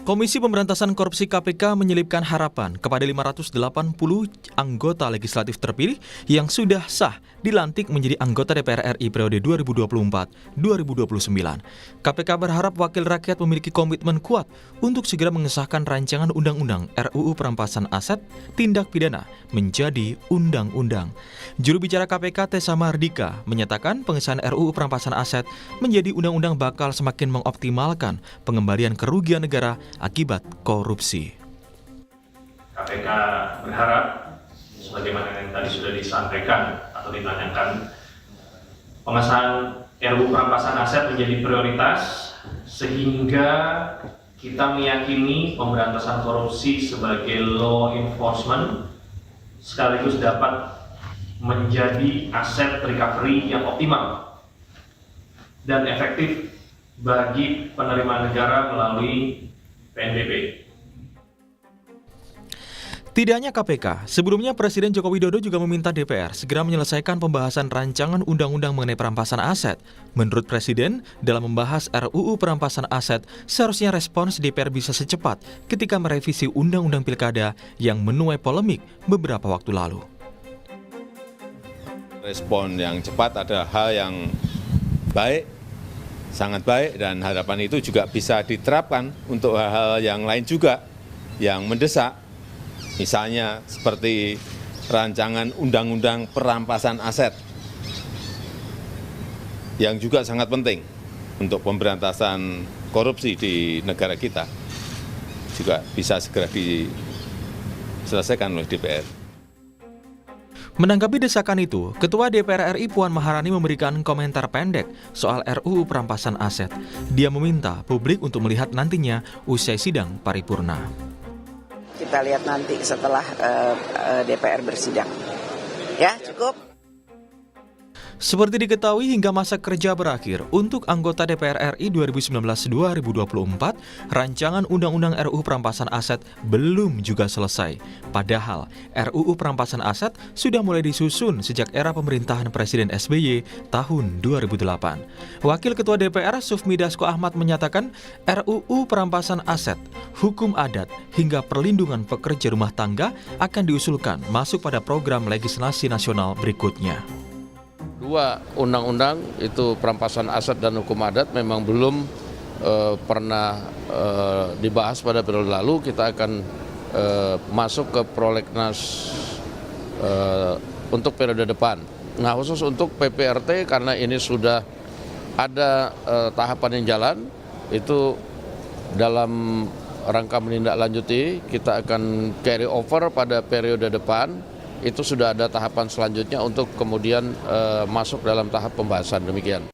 Komisi Pemberantasan Korupsi KPK menyelipkan harapan kepada 580 anggota legislatif terpilih yang sudah sah dilantik menjadi anggota DPR RI periode 2024-2029. KPK berharap wakil rakyat memiliki komitmen kuat untuk segera mengesahkan rancangan undang-undang RUU Perampasan Aset Tindak Pidana menjadi undang-undang. Juru bicara KPK Tessa Mardika menyatakan pengesahan RUU Perampasan Aset menjadi undang-undang bakal semakin mengoptimalkan pengembalian kerugian negara akibat korupsi. KPK berharap, sebagaimana yang tadi sudah disampaikan atau ditanyakan, pengesahan RUU Perampasan Aset menjadi prioritas sehingga kita meyakini pemberantasan korupsi sebagai law enforcement sekaligus dapat menjadi aset recovery yang optimal dan efektif bagi penerimaan negara melalui PNBP. Tidak hanya KPK, sebelumnya Presiden Joko Widodo juga meminta DPR segera menyelesaikan pembahasan rancangan undang-undang mengenai perampasan aset. Menurut Presiden, dalam membahas RUU Perampasan Aset, seharusnya respons DPR bisa secepat ketika merevisi Undang-Undang Pilkada yang menuai polemik beberapa waktu lalu. Respon yang cepat adalah hal yang baik, sangat baik, dan harapan itu juga bisa diterapkan untuk hal-hal yang lain juga yang mendesak. Misalnya seperti rancangan undang-undang perampasan aset yang juga sangat penting untuk pemberantasan korupsi di negara kita, juga bisa segera diselesaikan oleh DPR. Menanggapi desakan itu, Ketua DPR RI Puan Maharani memberikan komentar pendek soal RUU Perampasan Aset. Dia meminta publik untuk melihat nantinya usai sidang paripurna. Kita lihat nanti setelah DPR bersidang. Ya, cukup. Seperti diketahui hingga masa kerja berakhir untuk anggota DPR RI 2019-2024, rancangan Undang-Undang RUU Perampasan Aset belum juga selesai. Padahal RUU Perampasan Aset sudah mulai disusun sejak era pemerintahan Presiden SBY tahun 2008. Wakil Ketua DPR Sufmi Dasko Ahmad menyatakan RUU Perampasan Aset, hukum adat hingga perlindungan pekerja rumah tangga akan diusulkan masuk pada program legislasi nasional berikutnya. Dua undang-undang itu perampasan aset dan hukum adat memang belum pernah dibahas pada periode lalu. Kita akan masuk ke prolegnas untuk periode depan. Nah, khusus untuk PPRT karena ini sudah ada tahapan yang jalan, itu dalam rangka menindaklanjuti kita akan carry over pada periode depan. Itu sudah ada tahapan selanjutnya untuk kemudian masuk dalam tahap pembahasan, demikian.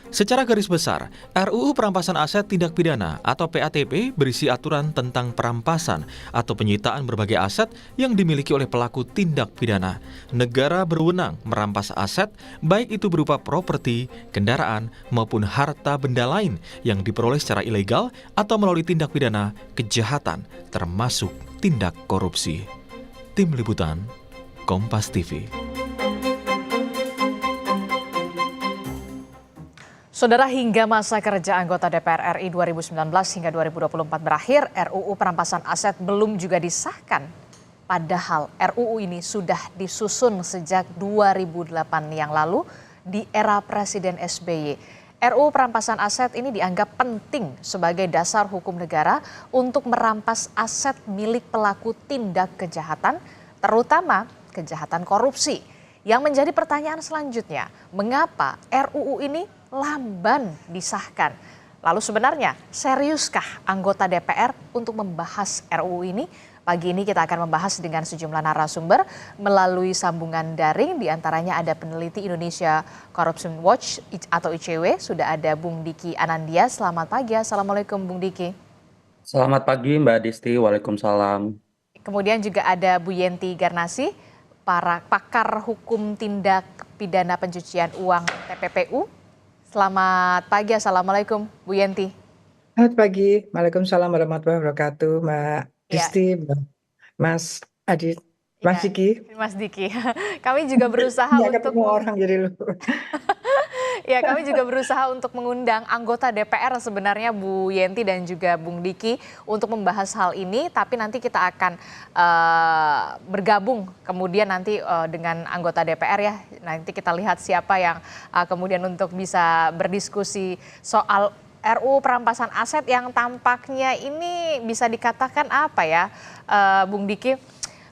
Secara garis besar, RUU Perampasan Aset Tindak Pidana atau PATP berisi aturan tentang perampasan atau penyitaan berbagai aset yang dimiliki oleh pelaku tindak pidana. Negara berwenang merampas aset, baik itu berupa properti, kendaraan, maupun harta benda lain yang diperoleh secara ilegal atau melalui tindak pidana kejahatan, termasuk tindak korupsi. Tim Liputan, Kompas TV. Saudara, hingga masa kerja anggota DPR RI 2019 hingga 2024 berakhir, RUU Perampasan Aset belum juga disahkan. Padahal RUU ini sudah disusun sejak 2008 yang lalu di era Presiden SBY. RUU Perampasan Aset ini dianggap penting sebagai dasar hukum negara untuk merampas aset milik pelaku tindak kejahatan, terutama kejahatan korupsi. Yang menjadi pertanyaan selanjutnya, mengapa RUU ini lamban disahkan? Lalu sebenarnya seriuskah anggota DPR untuk membahas RUU ini? Pagi ini kita akan membahas dengan sejumlah narasumber melalui sambungan daring. Di antaranya ada peneliti Indonesia Corruption Watch atau ICW. Sudah ada Bung Diki Anandia. Selamat pagi. Assalamualaikum Bung Diki. Selamat pagi Mbak Disti. Waalaikumsalam. Kemudian juga ada Bu Yenti Garnasi, para pakar hukum tindak pidana pencucian uang TPPU. Selamat pagi. Assalamualaikum Bu Yenti. Selamat pagi. Waalaikumsalam warahmatullahi wabarakatuh Mbak Disti, Mas Adit, Mas Diki. Mas Diki, kami juga berusaha ya, untuk ketemu orang jadi lupa. Ya, kami juga berusaha untuk mengundang anggota DPR sebenarnya Bu Yenti dan juga Bung Diki untuk membahas hal ini, tapi nanti kita akan bergabung kemudian nanti dengan anggota DPR ya. Nanti kita lihat siapa yang kemudian untuk bisa berdiskusi soal RUU perampasan aset yang tampaknya ini bisa dikatakan apa ya, Bung Diki,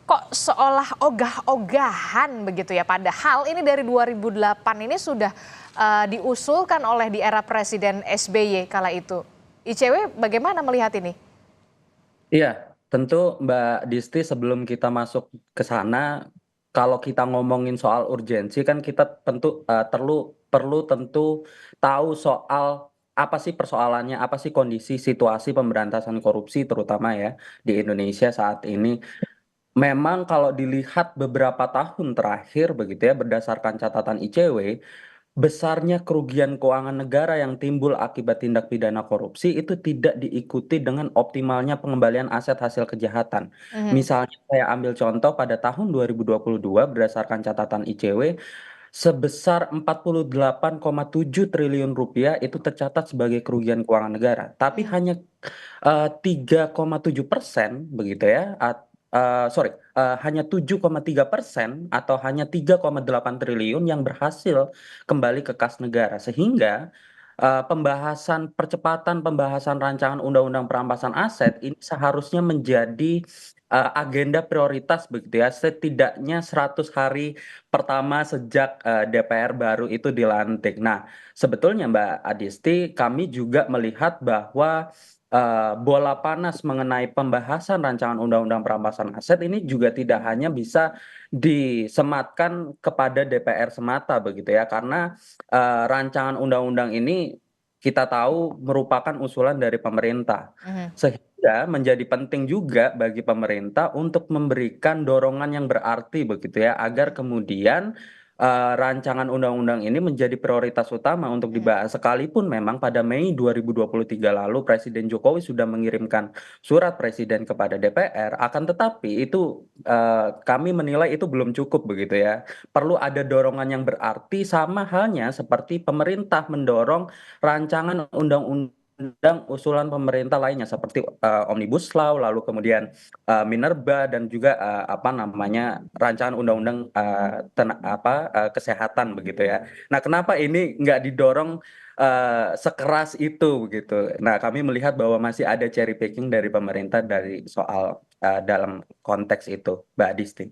kok seolah ogah-ogahan begitu ya, padahal ini dari 2008 ini sudah diusulkan oleh di era Presiden SBY kala itu. ICW bagaimana melihat ini? Iya, tentu Mbak Disti sebelum kita masuk ke sana, kalau kita ngomongin soal urgensi kan kita tentu perlu tentu tahu soal apa sih persoalannya, apa sih kondisi situasi pemberantasan korupsi terutama ya di Indonesia saat ini. Memang kalau dilihat beberapa tahun terakhir begitu ya berdasarkan catatan ICW, besarnya kerugian keuangan negara yang timbul akibat tindak pidana korupsi itu tidak diikuti dengan optimalnya pengembalian aset hasil kejahatan. Misalnya saya ambil contoh pada tahun 2022 berdasarkan catatan ICW sebesar 48,7 triliun rupiah itu tercatat sebagai kerugian keuangan negara. Tapi hanya 3,7% begitu ya, hanya 7,3% atau hanya 3,8 triliun yang berhasil kembali ke kas negara. Sehingga percepatan pembahasan rancangan undang-undang perampasan aset ini seharusnya menjadi agenda prioritas begitu ya, setidaknya 100 hari pertama sejak DPR baru itu dilantik. Nah, sebetulnya Mbak Adisti, kami juga melihat bahwa bola panas mengenai pembahasan rancangan undang-undang perampasan aset ini juga tidak hanya bisa disematkan kepada DPR semata begitu ya, karena rancangan undang-undang ini kita tahu merupakan usulan dari pemerintah. Sehingga menjadi penting juga bagi pemerintah untuk memberikan dorongan yang berarti begitu ya, agar kemudian rancangan undang-undang ini menjadi prioritas utama untuk dibahas. Sekalipun memang pada Mei 2023 lalu Presiden Jokowi sudah mengirimkan surat presiden kepada DPR, akan tetapi itu kami menilai itu belum cukup begitu ya. Perlu ada dorongan yang berarti sama halnya seperti pemerintah mendorong rancangan undang-undang usulan pemerintah lainnya seperti Omnibus Law, lalu kemudian Minerba dan juga rancangan undang-undang kesehatan begitu ya. Nah, kenapa ini nggak didorong sekeras itu begitu? Nah, kami melihat bahwa masih ada cherry picking dari pemerintah dari soal dalam konteks itu, Mbak Disti.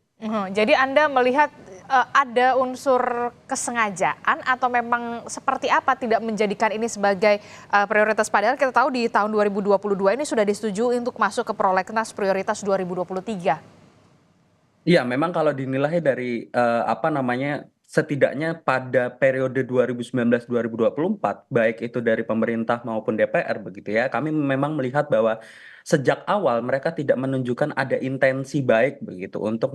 Jadi Anda melihat ada unsur kesengajaan atau memang seperti apa tidak menjadikan ini sebagai prioritas, padahal kita tahu di tahun 2022 ini sudah disetujui untuk masuk ke prolegnas prioritas 2023. Iya, memang kalau dinilai dari setidaknya pada periode 2019-2024, baik itu dari pemerintah maupun DPR begitu ya, kami memang melihat bahwa sejak awal mereka tidak menunjukkan ada intensi baik begitu untuk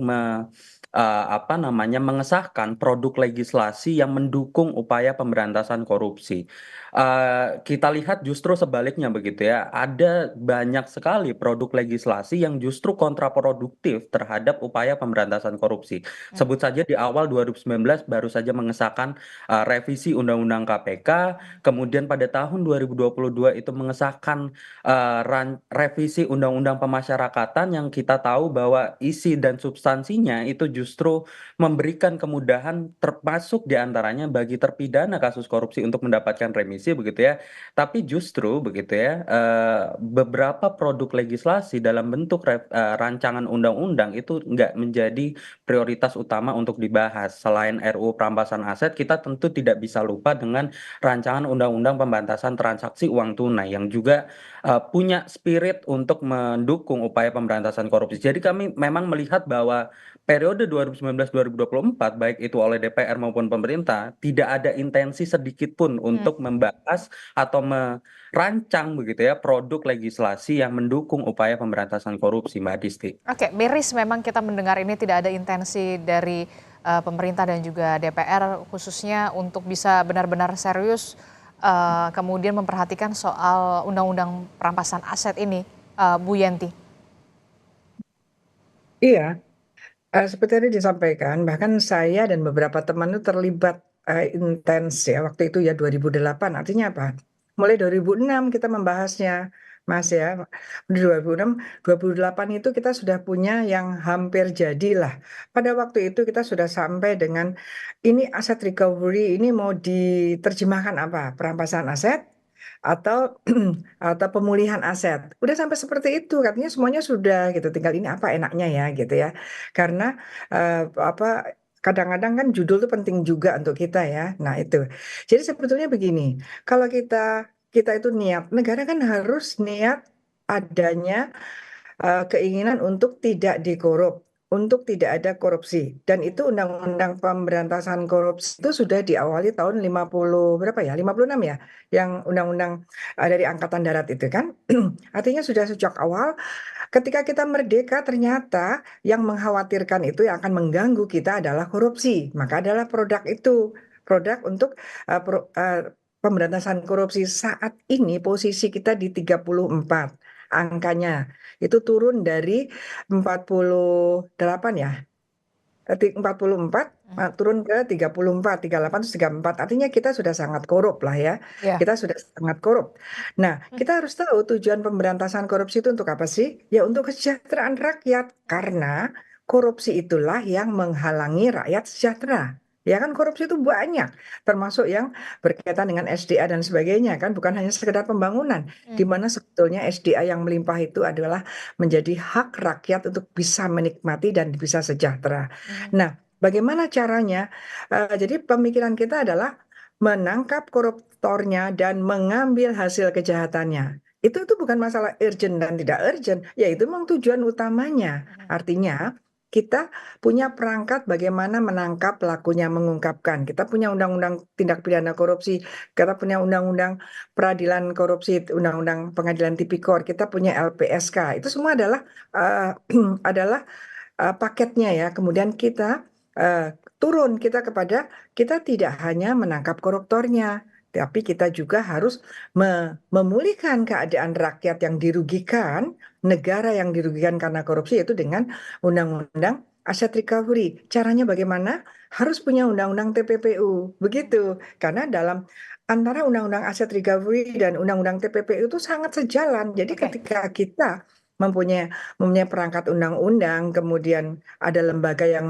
mengesahkan produk legislasi yang mendukung upaya pemberantasan korupsi. Kita lihat justru sebaliknya begitu ya, ada banyak sekali produk legislasi yang justru kontraproduktif terhadap upaya pemberantasan korupsi. Sebut saja di awal 2019 baru saja mengesahkan revisi Undang-Undang KPK, kemudian pada tahun 2022 itu mengesahkan revisi Undang-Undang Pemasyarakatan yang kita tahu bahwa isi dan substansinya itu justru memberikan kemudahan termasuk diantaranya bagi terpidana kasus korupsi untuk mendapatkan remisi begitu ya. Tapi justru begitu ya, beberapa produk legislasi dalam bentuk rancangan undang-undang itu nggak menjadi prioritas utama untuk dibahas. Selain RUU perampasan aset, kita tentu tidak bisa lupa dengan rancangan undang-undang pemberantasan transaksi uang tunai yang juga punya spirit untuk mendukung upaya pemberantasan korupsi. Jadi kami memang melihat bahwa periode 2019-2024 baik itu oleh DPR maupun pemerintah tidak ada intensi sedikit pun untuk membahas atau merancang begitu ya produk legislasi yang mendukung upaya pemberantasan korupsi, Mbak Disti. Oke, miris memang kita mendengar ini tidak ada intensi dari pemerintah dan juga DPR khususnya untuk bisa benar-benar serius kemudian memperhatikan soal undang-undang perampasan aset ini, Bu Yenti. Iya, seperti tadi disampaikan, bahkan saya dan beberapa teman itu terlibat intens ya waktu itu ya 2008. Artinya apa? Mulai 2006 kita membahasnya, Mas ya. Di 2006, 2008 itu kita sudah punya yang hampir jadilah. Pada waktu itu kita sudah sampai dengan ini aset recovery ini mau diterjemahkan apa? Perampasan aset atau atau pemulihan aset. Udah sampai seperti itu, katanya semuanya sudah gitu. Tinggal ini apa enaknya ya gitu ya. Karena apa kadang-kadang kan judul itu penting juga untuk kita ya. Nah, itu. Jadi sebetulnya begini, kalau kita itu niat, negara kan harus niat adanya keinginan untuk tidak dikorup, untuk tidak ada korupsi. Dan itu Undang-Undang Pemberantasan Korupsi itu sudah diawali tahun 50 berapa ya? 56 ya, yang undang-undang dari Angkatan Darat itu kan. Artinya sudah sejak awal ketika kita merdeka ternyata yang mengkhawatirkan itu yang akan mengganggu kita adalah korupsi. Maka adalah produk itu, produk untuk pemberantasan korupsi saat ini posisi kita di 34 angkanya. Itu turun dari 48 ya. 44 turun ke 34, 38 terus 34. Artinya kita sudah sangat korup lah ya. Ya. Kita sudah sangat korup. Nah, kita harus tahu tujuan pemberantasan korupsi itu untuk apa sih? Ya untuk kesejahteraan rakyat. Karena korupsi itulah yang menghalangi rakyat sejahtera. Ya kan korupsi itu banyak, termasuk yang berkaitan dengan SDA dan sebagainya kan, bukan hanya sekedar pembangunan, di mana sebetulnya SDA yang melimpah itu adalah menjadi hak rakyat untuk bisa menikmati dan bisa sejahtera. Nah, bagaimana caranya? Jadi pemikiran kita adalah menangkap koruptornya dan mengambil hasil kejahatannya. Itu bukan masalah urgent dan tidak urgent, ya itu memang tujuan utamanya. Artinya kita punya perangkat bagaimana menangkap pelakunya, mengungkapkan. Kita punya undang-undang tindak pidana korupsi, kita punya undang-undang peradilan korupsi, undang-undang pengadilan tipikor, kita punya LPSK. Itu semua adalah adalah paketnya ya. Kemudian kita turun kepada kita tidak hanya menangkap koruptornya, tapi kita juga harus memulihkan keadaan rakyat yang dirugikan, negara yang dirugikan karena korupsi, yaitu dengan undang-undang aset recovery. Caranya bagaimana? Harus punya undang-undang TPPU, begitu. Karena dalam antara undang-undang aset recovery dan undang-undang TPPU itu sangat sejalan. Jadi ketika kita mempunyai perangkat undang-undang, kemudian ada lembaga yang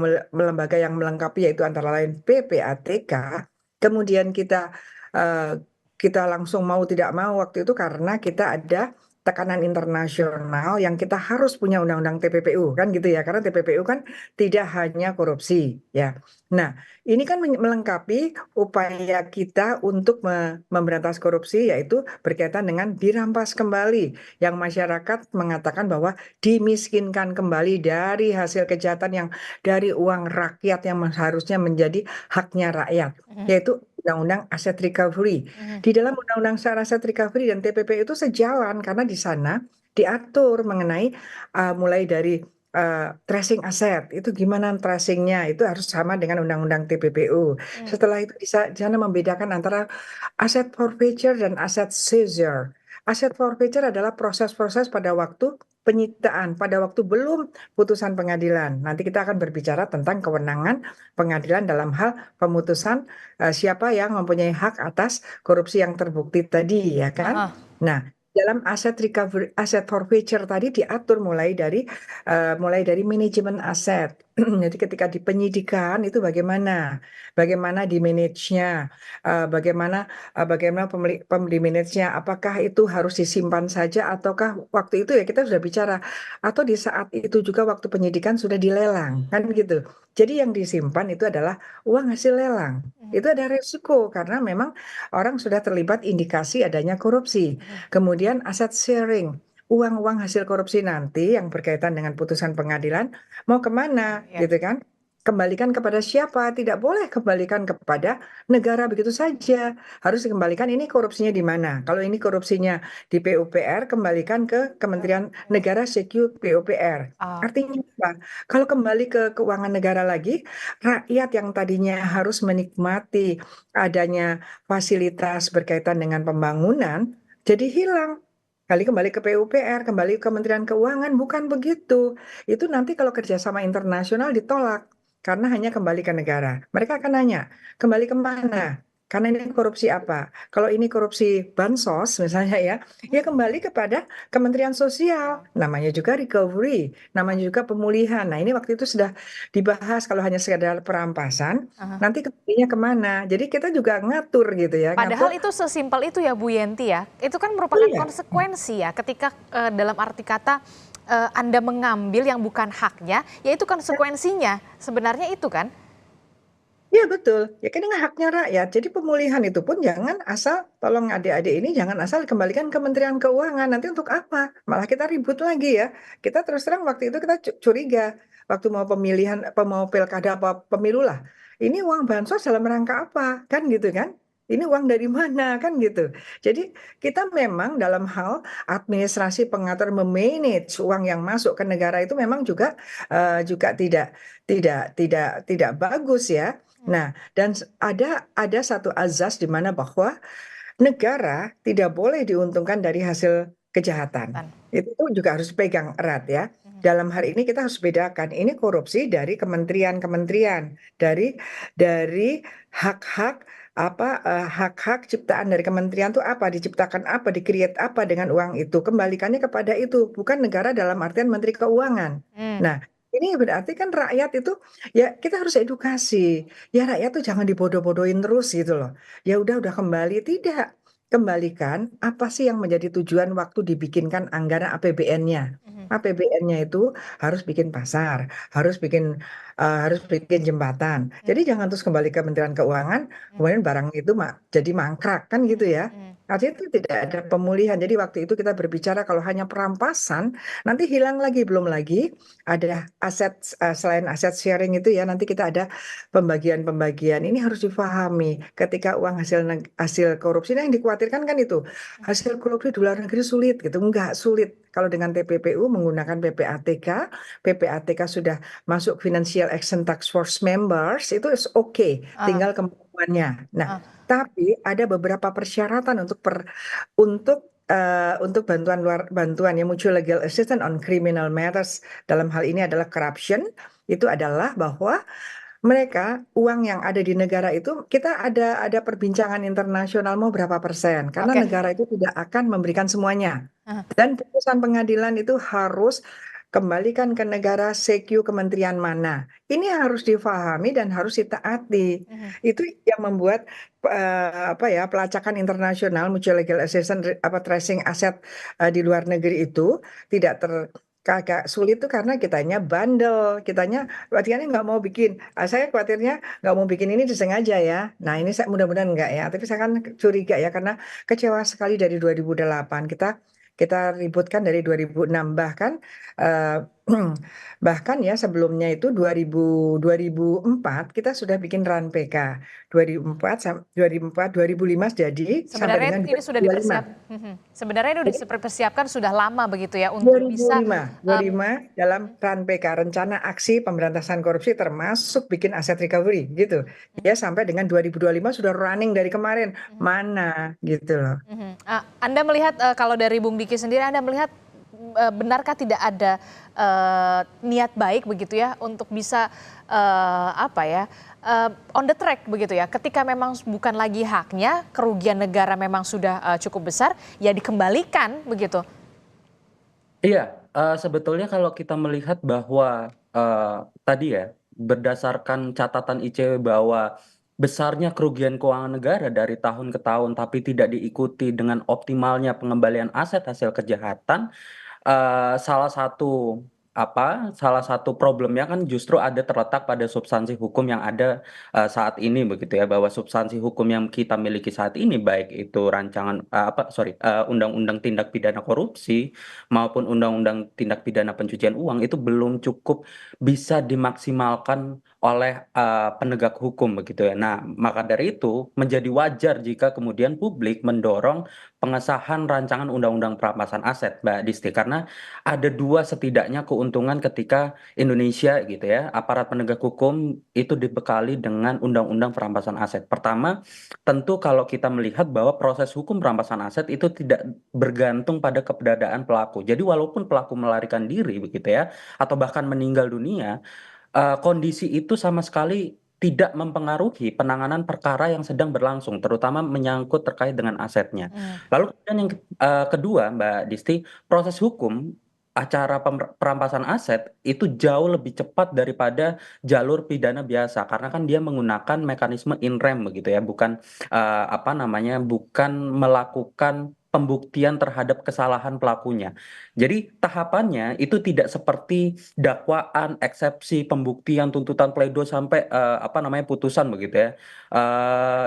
melengkapi yaitu antara lain PPATK, kemudian kita langsung mau tidak mau waktu itu karena kita ada tekanan internasional yang kita harus punya undang-undang TPPU kan gitu ya, karena TPPU kan tidak hanya korupsi ya. Nah, ini kan melengkapi upaya kita untuk memberantas korupsi, yaitu berkaitan dengan dirampas kembali yang masyarakat mengatakan bahwa dimiskinkan kembali dari hasil kejahatan yang dari uang rakyat yang harusnya menjadi haknya rakyat, yaitu Undang-Undang Aset Recovery. Di dalam Undang-Undang Aset Recovery dan TPP itu sejalan karena di sana diatur mengenai mulai dari tracing aset, itu gimana tracingnya, itu harus sama dengan Undang-Undang TPPU. Setelah itu bisa di sana membedakan antara aset forfeiture dan aset seizure. Aset forfeiture adalah proses-proses pada waktu penyitaan, pada waktu belum putusan pengadilan. Nanti kita akan berbicara tentang kewenangan pengadilan dalam hal pemutusan siapa yang mempunyai hak atas korupsi yang terbukti tadi, ya kan? Nah, dalam aset recovery, aset forfeiture tadi diatur mulai dari manajemen aset. Jadi ketika di penyidikan itu bagaimana di manage-nya, bagaimana di manage-nya, apakah itu harus disimpan saja ataukah waktu itu ya kita sudah bicara, atau di saat itu juga waktu penyidikan sudah dilelang kan gitu. Jadi yang disimpan itu adalah uang hasil lelang. Itu ada resiko karena memang orang sudah terlibat indikasi adanya korupsi. Kemudian aset sharing, uang-uang hasil korupsi nanti yang berkaitan dengan putusan pengadilan mau kemana gitu kan? Kembalikan kepada siapa? Tidak boleh kembalikan kepada negara begitu saja. Harus dikembalikan ini korupsinya di mana. Kalau ini korupsinya di PUPR, kembalikan ke Kementerian Negara Secu PUPR. Artinya apa? Kalau kembali ke keuangan negara lagi, rakyat yang tadinya harus menikmati adanya fasilitas berkaitan dengan pembangunan, jadi hilang. Kembali ke PUPR, kembali ke Kementerian Keuangan, bukan begitu. Itu nanti kalau kerjasama internasional ditolak. karena hanya kembali ke negara. Mereka akan nanya, kembali ke mana? Karena ini korupsi apa? Kalau ini korupsi bansos misalnya ya kembali kepada Kementerian Sosial. Namanya juga recovery, namanya juga pemulihan. Nah ini waktu itu sudah dibahas kalau hanya sekedar perampasan, Aha. nanti kembalinya kemana? Jadi kita juga ngatur gitu ya, Padahal ngatur. itu sesimpel itu ya Bu Yenti ya. Itu kan Oh merupakan iya, konsekuensi ya ketika dalam arti kata Anda mengambil yang bukan haknya, ya itu konsekuensinya. Sebenarnya itu kan. iya betul. Ya kan ini haknya rakyat. Jadi pemulihan itu pun jangan asal, tolong adik-adik ini jangan asal dikembalikan ke Kementerian Keuangan. Nanti untuk apa? Malah kita ribut lagi ya. Kita terus terang waktu itu kita curiga. Waktu mau pemilihan, mau pilkada apa pemilu lah. Ini uang bansos dalam rangka apa? Kan gitu kan? Ini uang dari mana kan gitu. Jadi kita memang dalam hal administrasi pengatur memanage uang yang masuk ke negara itu memang juga tidak bagus ya. Nah, dan ada satu azas di mana bahwa negara tidak boleh diuntungkan dari hasil kejahatan. Itu pun juga harus pegang erat ya. Dalam hari ini kita harus bedakan ini korupsi dari kementerian-kementerian, dari hak-hak hak-hak ciptaan dari kementerian itu apa, diciptakan apa, di-create apa dengan uang itu. Kembalikannya kepada itu, bukan negara dalam artian Menteri Keuangan. Hmm. Nah, ini berarti kan rakyat itu ya kita harus edukasi. Ya rakyat tuh jangan dibodoh-bodohin terus gitu loh. Ya udah kembali tidak. Kembalikan apa sih yang menjadi tujuan waktu dibikinkan anggaran APBN-nya. APBN-nya itu harus bikin pasar, harus bikin jembatan. Jadi jangan terus kembali ke Kementerian Keuangan, kemudian barang itu jadi mangkrak kan gitu ya. Artinya itu tidak ada pemulihan. Jadi waktu itu kita berbicara kalau hanya perampasan, nanti hilang lagi. Belum lagi ada aset, selain aset sharing itu ya, nanti kita ada pembagian-pembagian. Ini harus difahami. Ketika uang hasil korupsi, nah yang dikhawatirkan kan itu hasil korupsi di luar negeri sulit gitu. Enggak sulit. Kalau dengan TPPU menggunakan PPATK, PPATK sudah masuk Financial Action Task Force members, itu is oke. Tinggal kemampuannya. Nah, tapi ada beberapa persyaratan untuk bantuan yang mutual legal assistance on criminal matters dalam hal ini adalah corruption, itu adalah bahwa mereka uang yang ada di negara itu kita ada perbincangan internasional mau berapa persen karena Oke. negara itu tidak akan memberikan semuanya Aha. dan putusan pengadilan itu harus kembalikan ke negara secu kementerian mana. Ini harus difahami dan harus ditaati. Itu yang membuat pelacakan internasional mutual legal assistance tracing aset di luar negeri itu tidak agak sulit tuh karena kitanya bandel, kitanya nggak mau bikin. Saya khawatirnya nggak mau bikin ini disengaja ya. Nah ini saya mudah-mudahan nggak ya. Tapi saya kan curiga ya karena kecewa sekali dari 2008 kita ributkan dari 2006 eh, bahkan ya sebelumnya itu 2004 kita sudah bikin RAN PK 2005 jadi sampai Sebenarnya dengan ini sudah 2025. Sebenarnya ini sudah dipersiapkan sudah lama begitu ya untuk bisa 2005 dalam RAN PK Rencana Aksi Pemberantasan Korupsi termasuk bikin aset recovery gitu ya sampai dengan 2025 sudah running dari kemarin mana gitu loh. Anda melihat kalau dari Bung Diki sendiri Anda melihat benarkah tidak ada niat baik begitu ya untuk bisa on the track begitu ya ketika memang bukan lagi haknya kerugian negara memang sudah cukup besar ya dikembalikan begitu. Iya, sebetulnya kalau kita melihat bahwa tadi ya, berdasarkan catatan ICW bahwa besarnya kerugian keuangan negara dari tahun ke tahun, tapi tidak diikuti dengan optimalnya pengembalian aset hasil kejahatan, salah satu problemnya kan justru ada terletak pada substansi hukum yang ada saat ini begitu ya, bahwa substansi hukum yang kita miliki saat ini baik itu undang-undang tindak pidana korupsi maupun undang-undang tindak pidana pencucian uang itu belum cukup bisa dimaksimalkan oleh penegak hukum begitu ya. Nah, maka dari itu menjadi wajar jika kemudian publik mendorong pengesahan rancangan undang-undang perampasan aset, Mbak Disti, karena ada dua setidaknya keuntungan ketika Indonesia gitu ya, aparat penegak hukum itu dibekali dengan undang-undang perampasan aset. Pertama, tentu kalau kita melihat bahwa proses hukum perampasan aset itu tidak bergantung pada keberadaan pelaku. Jadi walaupun pelaku melarikan diri begitu ya, atau bahkan meninggal dunia, kondisi itu sama sekali tidak mempengaruhi penanganan perkara yang sedang berlangsung, terutama menyangkut terkait dengan asetnya. Lalu kemudian yang kedua, Mbak Disti, proses hukum acara perampasan aset itu jauh lebih cepat daripada jalur pidana biasa, karena kan dia menggunakan mekanisme in rem begitu ya, bukan apa namanya, bukan melakukan pembuktian terhadap kesalahan pelakunya. Jadi tahapannya itu tidak seperti dakwaan, eksepsi, pembuktian, tuntutan, pledoi sampai apa namanya, putusan begitu ya,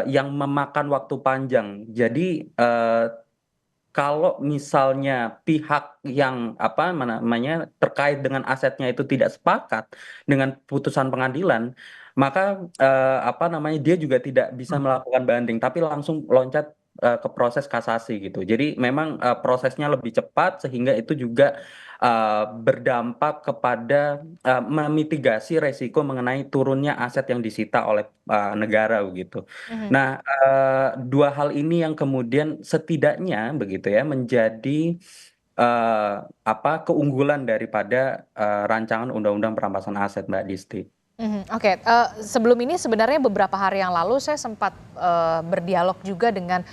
yang memakan waktu panjang. Jadi kalau misalnya pihak yang apa namanya, terkait dengan asetnya itu tidak sepakat dengan putusan pengadilan, maka apa namanya, dia juga tidak bisa melakukan banding, tapi langsung loncat ke proses kasasi gitu. Jadi memang prosesnya lebih cepat, sehingga itu juga berdampak kepada memitigasi resiko mengenai turunnya aset yang disita oleh negara begitu. Nah, dua hal ini yang kemudian setidaknya begitu ya menjadi apa, keunggulan daripada rancangan undang-undang perampasan aset, Mbak Disti. Oke, sebelum ini sebenarnya beberapa hari yang lalu saya sempat berdialog juga dengan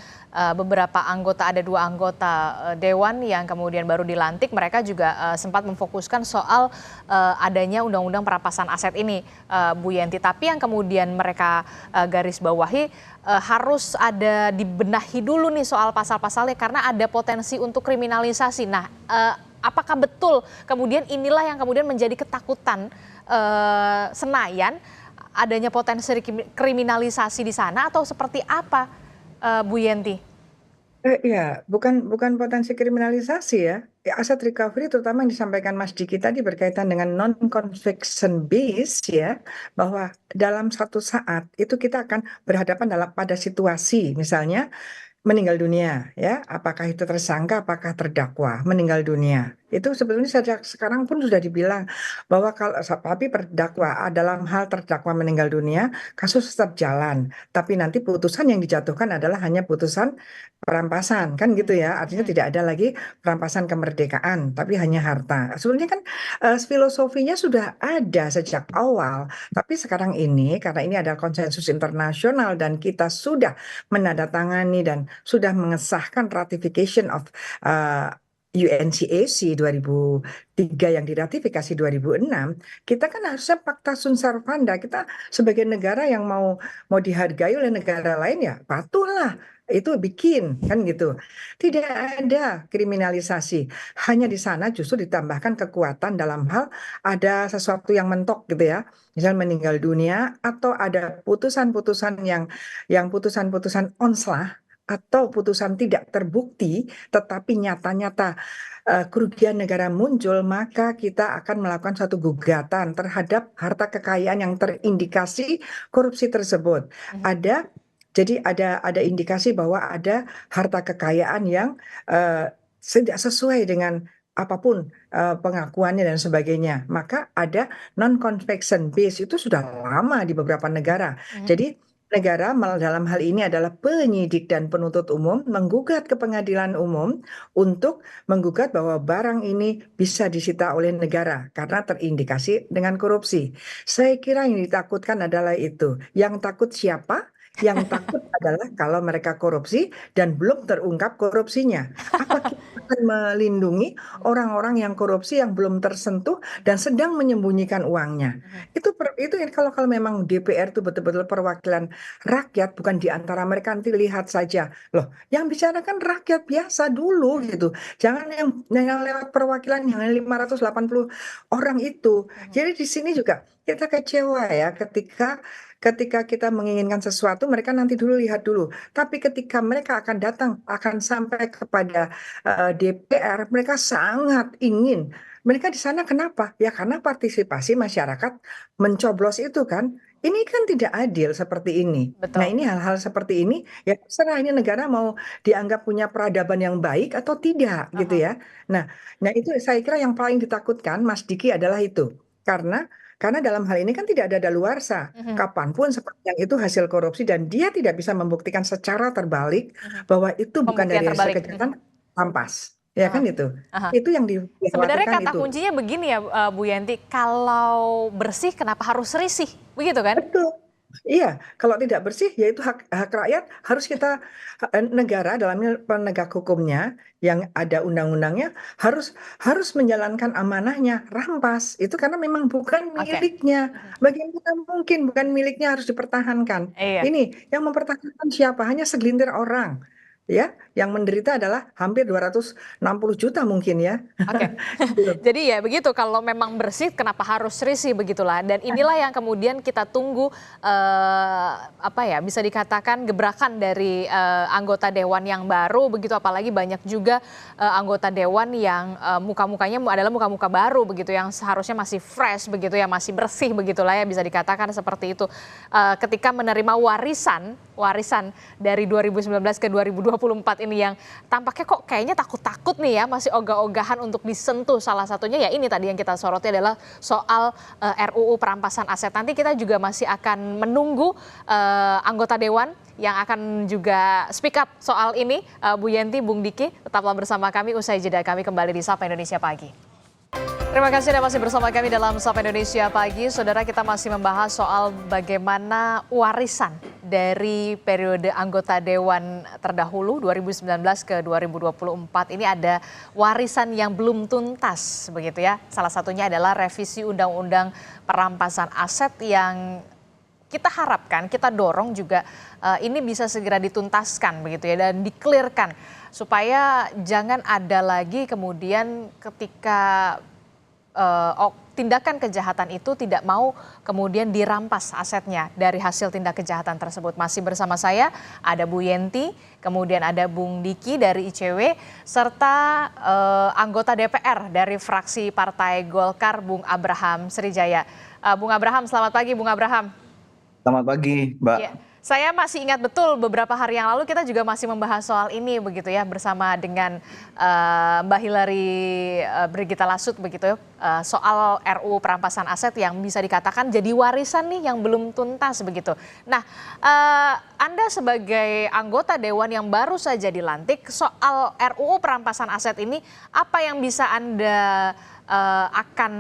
beberapa anggota, ada 2 anggota dewan yang kemudian baru dilantik. Mereka juga sempat memfokuskan soal adanya undang-undang perampasan aset ini, Bu Yenti. Tapi yang kemudian mereka garis bawahi, harus ada dibenahi dulu nih soal pasal-pasalnya, karena ada potensi untuk kriminalisasi. Nah, apakah betul kemudian inilah yang kemudian menjadi ketakutan Senayan, adanya potensi kriminalisasi di sana, atau seperti apa, Bu Yenti? Ya, bukan potensi kriminalisasi ya. Aset recovery terutama yang disampaikan Mas Diki tadi berkaitan dengan non-conviction base ya, bahwa dalam satu saat itu kita akan berhadapan pada situasi misalnya meninggal dunia ya, apakah itu tersangka, apakah terdakwa meninggal dunia. Itu sebetulnya sejak sekarang pun sudah dibilang bahwa kalau tapi terdakwa dalam hal terdakwa meninggal dunia, kasus tetap jalan, tapi nanti putusan yang dijatuhkan adalah hanya putusan perampasan, kan gitu ya. Artinya tidak ada lagi perampasan kemerdekaan, tapi hanya harta. Sebenarnya kan filosofinya sudah ada sejak awal, tapi sekarang ini karena ini adalah konsensus internasional dan kita sudah menandatangani dan sudah mengesahkan ratification of UNCAC 2003 yang diratifikasi 2006, kita kan harusnya Pakta Sunt Servanda, kita sebagai negara yang mau dihargai oleh negara lain ya patuhlah itu bikin kan gitu. Tidak ada kriminalisasi, hanya di sana justru ditambahkan kekuatan dalam hal ada sesuatu yang mentok gitu ya, misal meninggal dunia atau ada putusan-putusan yang putusan-putusan onslah atau putusan tidak terbukti tetapi nyata-nyata kerugian negara muncul, maka kita akan melakukan suatu gugatan terhadap harta kekayaan yang terindikasi korupsi tersebut. Jadi ada indikasi bahwa ada harta kekayaan yang tidak sesuai dengan apapun pengakuannya dan sebagainya. Maka ada non-conviction base, itu sudah lama di beberapa negara. Jadi negara dalam hal ini adalah penyidik dan penuntut umum menggugat ke pengadilan umum untuk menggugat bahwa barang ini bisa disita oleh negara karena terindikasi dengan korupsi. Saya kira yang ditakutkan adalah itu. Yang takut siapa? Yang takut adalah kalau mereka korupsi dan belum terungkap korupsinya. Apa kita akan melindungi orang-orang yang korupsi yang belum tersentuh dan sedang menyembunyikan uangnya? Itu kalau memang DPR itu betul-betul perwakilan rakyat, bukan di antara mereka, nanti lihat saja. Loh, yang bicara kan rakyat biasa dulu gitu. Jangan yang lewat perwakilan yang 580 orang itu. Jadi di sini juga kita kecewa ya ketika kita menginginkan sesuatu, mereka nanti dulu lihat dulu. Tapi ketika mereka akan datang, akan sampai kepada DPR, mereka sangat ingin. Mereka di sana kenapa? Ya karena partisipasi masyarakat mencoblos itu kan. Ini kan tidak adil seperti ini. Betul. Nah ini hal-hal seperti ini, ya terserah ini negara mau dianggap punya peradaban yang baik atau tidak gitu ya. Nah itu saya kira yang paling ditakutkan Mas Diki adalah itu. Karena dalam hal ini kan tidak ada daluarsa. Kapanpun seperti yang itu hasil korupsi dan dia tidak bisa membuktikan secara terbalik bahwa itu bukan Pembuktian dari hasil terbalik. kejahatan, rampas. ya kan itu. Aha. Itu yang Sebenarnya dikhawatirkan kata itu. kuncinya begini ya, Bu Yanti, kalau bersih kenapa harus risih, begitu kan? Betul. Iya, kalau tidak bersih, yaitu hak hak rakyat harus kita negara dalam penegak hukumnya yang ada undang-undangnya harus harus menjalankan amanahnya, rampas itu karena memang bukan Oke. miliknya. Bagaimana mungkin bukan miliknya harus dipertahankan? Iya. Ini yang mempertahankan siapa? Hanya segelintir orang. Ya, yang menderita adalah hampir 260 juta mungkin ya. Oke. Gitu. Jadi ya begitu, kalau memang bersih kenapa harus risih begitulah. Dan inilah yang kemudian kita tunggu apa ya, bisa dikatakan gebrakan dari anggota dewan yang baru begitu, apalagi banyak juga anggota dewan yang muka-mukanya adalah muka-muka baru begitu, yang seharusnya masih fresh begitu ya, masih bersih begitulah ya, bisa dikatakan seperti itu. Ketika menerima warisan dari 2019 ke 2024 ini yang tampaknya kok kayaknya takut-takut nih ya, masih ogah-ogahan untuk disentuh. Salah satunya ya ini tadi yang kita soroti adalah soal RUU perampasan aset. Nanti kita juga masih akan menunggu anggota dewan yang akan juga speak up soal ini. Bu Yanti, Bung Diki, tetaplah bersama kami. Usai jeda kami kembali di Sapa Indonesia Pagi. Terima kasih Anda masih bersama kami dalam Sapa Indonesia Pagi. Saudara, kita masih membahas soal bagaimana warisan dari periode anggota Dewan terdahulu 2019 ke 2024. Ini ada warisan yang belum tuntas begitu ya. Salah satunya adalah revisi Undang-Undang Perampasan Aset yang kita harapkan, kita dorong juga ini bisa segera dituntaskan begitu ya, dan di-clearkan supaya jangan ada lagi kemudian ketika tindakan kejahatan itu tidak mau kemudian dirampas asetnya dari hasil tindak kejahatan tersebut. Masih bersama saya ada Bu Yenti, kemudian ada Bung Diki dari ICW, serta anggota DPR dari fraksi Partai Golkar, Bung Abraham Srijaya. Bung Abraham, selamat pagi Bung Abraham. Selamat pagi, Mbak. Ya. Saya masih ingat betul beberapa hari yang lalu kita juga masih membahas soal ini begitu ya, bersama dengan Mbak Hillary Brigita Lasut begitu, soal RUU perampasan aset yang bisa dikatakan jadi warisan nih yang belum tuntas begitu. Nah, Anda sebagai anggota dewan yang baru saja dilantik, soal RUU perampasan aset ini apa yang bisa Anda akan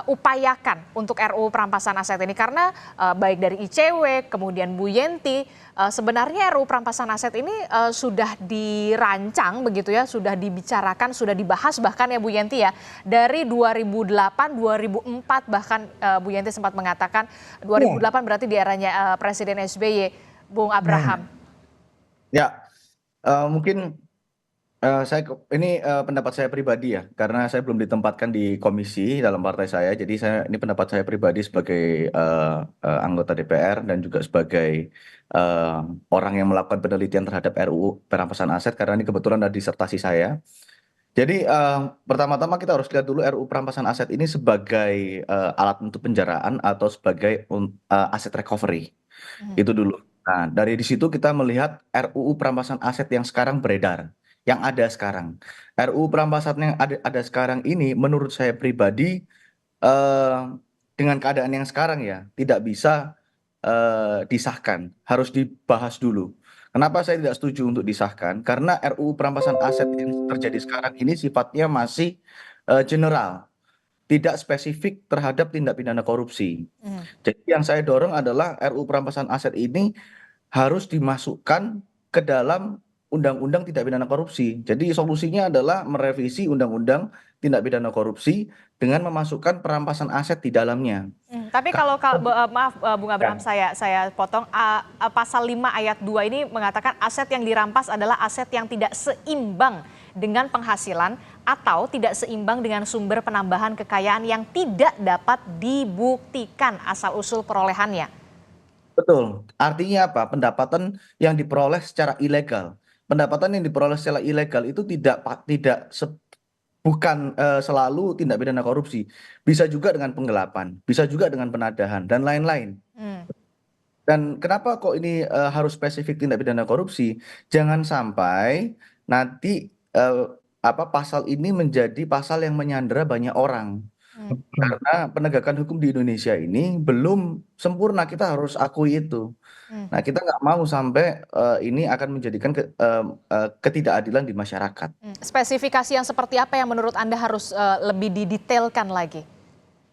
upayakan untuk RUU perampasan aset ini, karena baik dari ICW kemudian Bu Yenti, sebenarnya RUU perampasan aset ini sudah dirancang begitu ya, sudah dibicarakan, sudah dibahas bahkan ya Bu Yenti ya, dari 2008, 2004 bahkan Bu Yenti sempat mengatakan 2008 berarti di eranya Presiden SBY, Bung Abraham. Ya, mungkin ini pendapat saya pribadi ya, karena saya belum ditempatkan di komisi dalam partai saya. Jadi ini pendapat saya pribadi sebagai anggota DPR dan juga sebagai orang yang melakukan penelitian terhadap RUU perampasan aset, karena ini kebetulan ada disertasi saya. Jadi pertama-tama kita harus lihat dulu RUU perampasan aset ini sebagai alat untuk penjaraan atau sebagai aset recovery. Itu dulu. Nah, dari di situ kita melihat RUU perampasan aset yang sekarang beredar, yang ada sekarang. RUU perampasan yang ada sekarang ini menurut saya pribadi dengan keadaan yang sekarang ya tidak bisa disahkan, harus dibahas dulu. Kenapa saya tidak setuju untuk disahkan? Karena RUU perampasan aset yang terjadi sekarang ini sifatnya masih general, tidak spesifik terhadap tindak pidana korupsi. Jadi yang saya dorong adalah RUU perampasan aset ini harus dimasukkan ke dalam Undang-Undang Tindak Pidana Korupsi. Jadi solusinya adalah merevisi Undang-Undang Tindak Pidana Korupsi dengan memasukkan perampasan aset di dalamnya. Tapi kalau maaf Bung Abraham, saya potong, pasal 5 ayat 2 ini mengatakan aset yang dirampas adalah aset yang tidak seimbang dengan penghasilan atau tidak seimbang dengan sumber penambahan kekayaan yang tidak dapat dibuktikan asal-usul perolehannya. Betul. Artinya apa? Pendapatan yang diperoleh secara ilegal. Pendapatan yang diperoleh secara ilegal itu bukan selalu tindak pidana korupsi. Bisa juga dengan penggelapan, bisa juga dengan penadahan dan lain-lain. Dan kenapa kok ini harus spesifik tindak pidana korupsi? Jangan sampai nanti pasal ini menjadi pasal yang menyandera banyak orang. Karena penegakan hukum di Indonesia ini belum sempurna, kita harus akui itu. Nah, kita nggak mau sampai ini akan menjadikan ketidakadilan di masyarakat. Spesifikasi yang seperti apa yang menurut Anda harus lebih didetailkan lagi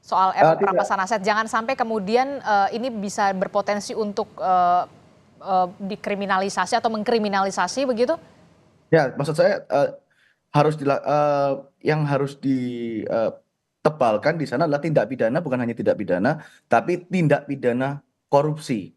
soal RUU Tidak, perampasan aset? Jangan sampai kemudian ini bisa berpotensi untuk dikriminalisasi atau mengkriminalisasi begitu? ya maksud saya yang harus ditebalkan di sana adalah tindak pidana, bukan hanya tindak pidana, tapi tindak pidana korupsi.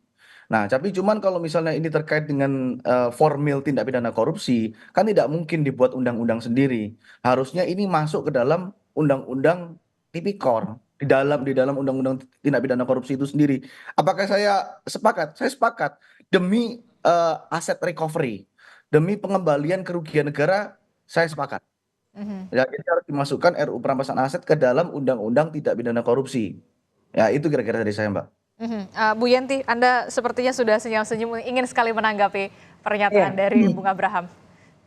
Nah, tapi cuman kalau misalnya ini terkait dengan formil tindak pidana korupsi, kan tidak mungkin dibuat undang-undang sendiri. Harusnya ini masuk ke dalam undang-undang tipikor, di dalam undang-undang tindak pidana korupsi itu sendiri. Apakah saya sepakat? Saya sepakat. Demi aset recovery, demi pengembalian kerugian negara, saya sepakat. Ya, ini harus dimasukkan RUU perampasan aset ke dalam undang-undang tidak pidana korupsi. Ya, itu kira-kira dari saya, Mbak. Bu Yenti, Anda sepertinya sudah senyum-senyum ingin sekali menanggapi pernyataan Ya. dari Bung Abraham.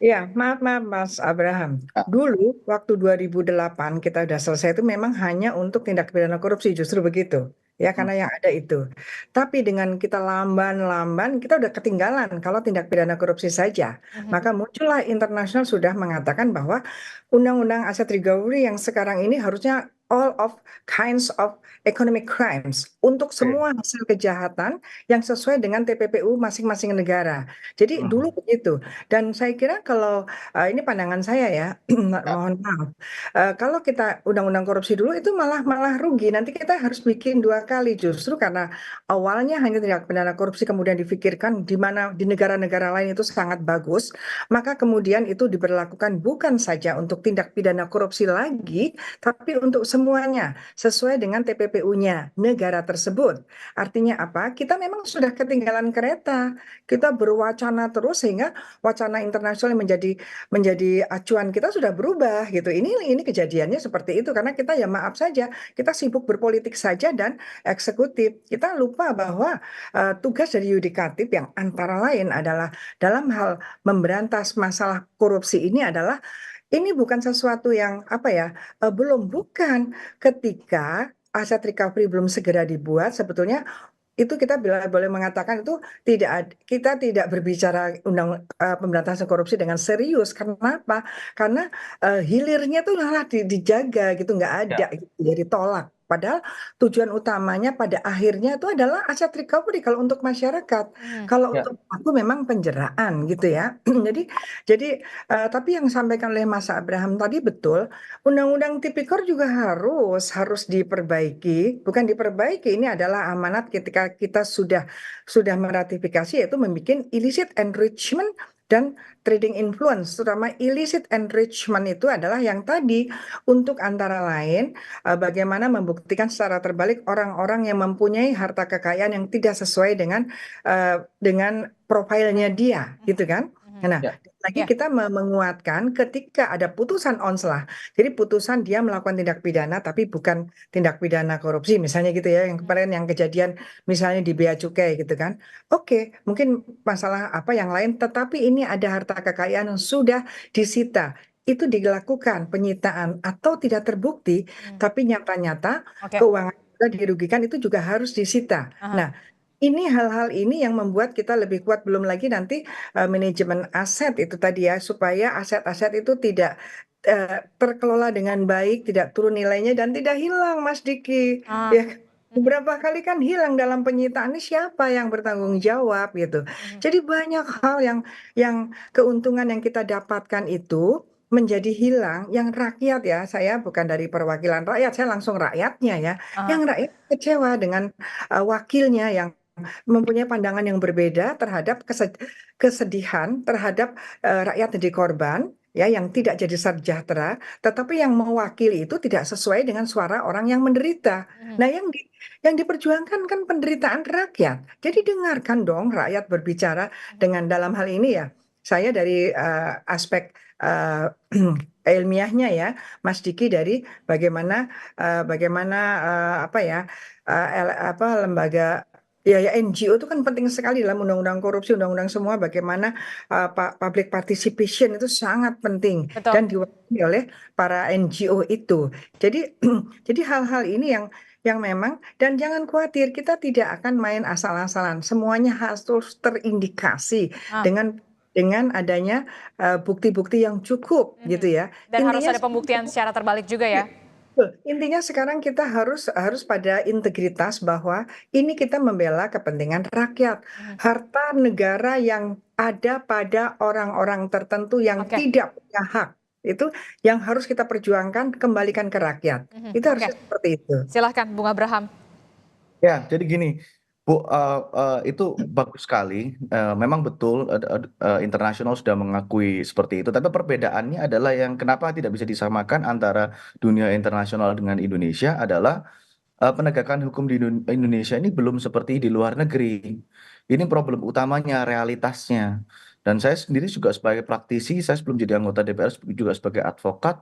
Ya, maaf Mas Abraham. Dulu waktu 2008 kita udah selesai itu memang hanya untuk tindak pidana korupsi, justru begitu. Ya, karena yang ada itu. Tapi dengan kita lamban-lamban, kita udah ketinggalan kalau tindak pidana korupsi saja. Maka muncullah internasional sudah mengatakan bahwa undang-undang aset recovery yang sekarang ini harusnya all of kinds of economic crimes untuk semua hasil kejahatan yang sesuai dengan TPPU masing-masing negara. Jadi dulu begitu. Dan saya kira kalau ini pandangan saya ya, mohon maaf. Kalau kita undang-undang korupsi dulu itu malah rugi. Nanti kita harus bikin dua kali justru karena awalnya hanya tindak pidana korupsi kemudian difikirkan di mana di negara-negara lain itu sangat bagus, maka kemudian itu diberlakukan bukan saja untuk tindak pidana korupsi lagi, tapi untuk semuanya sesuai dengan TPPU-nya negara tersebut. Artinya apa? Kita memang sudah ketinggalan kereta. Kita berwacana terus sehingga wacana internasional menjadi acuan kita sudah berubah gitu. Ini kejadiannya seperti itu karena kita ya maaf saja kita sibuk berpolitik saja dan eksekutif. Kita lupa bahwa tugas dari yudikatif yang antara lain adalah dalam hal memberantas masalah korupsi ini adalah ini bukan sesuatu yang bukan ketika aset recovery belum segera dibuat sebetulnya itu kita boleh mengatakan itu kita tidak berbicara pemberantasan korupsi dengan serius. Karena apa? Karena hilirnya tuh malah dijaga gitu, nggak ada gitu, jadi tolak. Padahal tujuan utamanya pada akhirnya itu adalah aset recovery kalau untuk masyarakat. Kalau Ya. untuk aku memang penjeraan gitu ya. Jadi tapi yang disampaikan oleh Mas Abraham tadi betul. Undang-undang Tipikor juga harus diperbaiki, bukan diperbaiki. Ini adalah amanat ketika kita sudah meratifikasi yaitu membuat illicit enrichment dan trading influence, terutama illicit enrichment itu adalah yang tadi untuk antara lain bagaimana membuktikan secara terbalik orang-orang yang mempunyai harta kekayaan yang tidak sesuai dengan profilnya dia, gitu kan? Nah, lagi kita menguatkan ketika ada putusan onslah. Jadi putusan dia melakukan tindak pidana tapi bukan tindak pidana korupsi misalnya gitu ya. Yang kemarin yang kejadian misalnya di Bea Cukai gitu kan. Oke, mungkin masalah apa yang lain tetapi ini ada harta kekayaan yang sudah disita. Itu dilakukan penyitaan atau tidak terbukti tapi nyata-nyata keuangan sudah dirugikan itu juga harus disita. Nah, ini hal-hal ini yang membuat kita lebih kuat belum lagi nanti manajemen aset itu tadi ya supaya aset-aset itu tidak terkelola dengan baik, tidak turun nilainya dan tidak hilang Mas Diki. Ya beberapa kali kan hilang dalam penyitaan ini siapa yang bertanggung jawab gitu. Jadi banyak hal yang keuntungan yang kita dapatkan itu menjadi hilang yang rakyat ya saya bukan dari perwakilan rakyat saya langsung rakyatnya ya yang rakyat kecewa dengan wakilnya yang mempunyai pandangan yang berbeda terhadap kesedihan terhadap rakyat jadi korban ya yang tidak jadi sejahtera tetapi yang mewakili itu tidak sesuai dengan suara orang yang menderita. Nah, yang diperjuangkan kan penderitaan rakyat. Jadi dengarkan dong rakyat berbicara dengan dalam hal ini ya. Saya dari aspek ilmiahnya ya, Mas Diki dari bagaimana lembaga Ya, NGO itu kan penting sekali dalam undang-undang korupsi, undang-undang semua bagaimana public participation itu sangat penting Betul. dan diwakili oleh para NGO itu. Jadi jadi hal-hal ini yang memang dan jangan khawatir kita tidak akan main asal-asalan. Semuanya harus terindikasi Ah, dengan adanya bukti-bukti yang cukup mhm. gitu ya. Dan harus Intinya ada pembuktian secara terbalik juga ya? betul. Intinya sekarang kita harus pada integritas bahwa ini kita membela kepentingan rakyat. Mhm. Harta negara yang ada pada orang-orang tertentu yang Oke. tidak punya hak itu yang harus kita perjuangkan kembalikan ke rakyat. Mhm. Itu Oke. harusnya seperti itu. Silahkan Bung Abraham. Ya, jadi gini, Bu, itu bagus sekali. Memang betul internasional sudah mengakui seperti itu. Tapi perbedaannya adalah yang kenapa tidak bisa disamakan antara dunia internasional dengan Indonesia adalah penegakan hukum di Indonesia ini belum seperti di luar negeri. Ini problem utamanya, realitasnya. Dan saya sendiri juga sebagai praktisi, saya sebelum jadi anggota DPR juga sebagai advokat,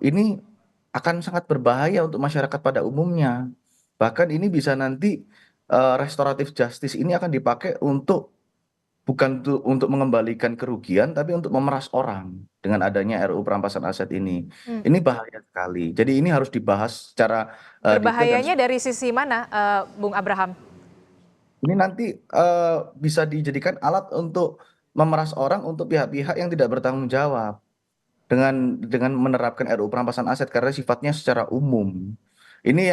ini akan sangat berbahaya untuk masyarakat pada umumnya. Bahkan ini bisa nanti restoratif justice ini akan dipakai bukan untuk mengembalikan kerugian, tapi untuk memeras orang dengan adanya RUU perampasan aset ini. Hmm. Ini bahaya sekali. Jadi ini harus dibahas secara detail dan Berbahayanya dari sisi mana, Bung Abraham? ini nanti bisa dijadikan alat untuk memeras orang untuk pihak-pihak yang tidak bertanggung jawab dengan menerapkan RUU perampasan aset karena sifatnya secara umum. Ini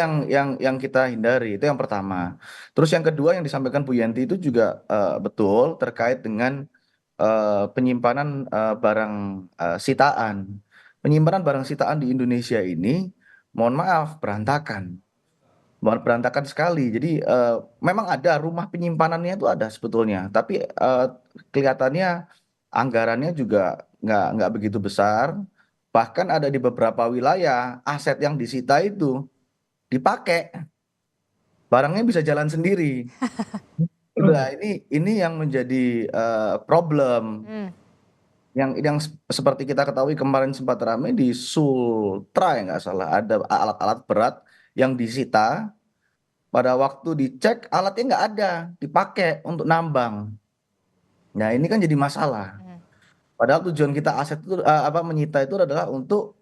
yang kita hindari, itu yang pertama. Terus yang kedua yang disampaikan Bu Yanti itu juga betul terkait dengan penyimpanan barang sitaan. Penyimpanan barang sitaan di Indonesia ini, mohon maaf, berantakan. Berantakan sekali. Jadi memang ada rumah penyimpanannya itu ada sebetulnya, tapi kelihatannya anggarannya juga nggak begitu besar. Bahkan ada di beberapa wilayah aset yang disita itu dipakai, barangnya bisa jalan sendiri. Nah, ini yang menjadi problem. Hmm. Yang seperti kita ketahui kemarin sempat ramai di Sultra ya nggak salah ada alat-alat berat yang disita. Pada waktu dicek alatnya nggak ada, dipakai untuk nambang. Nah ini kan jadi masalah. Hmm. Padahal tujuan kita aset itu menyita itu adalah untuk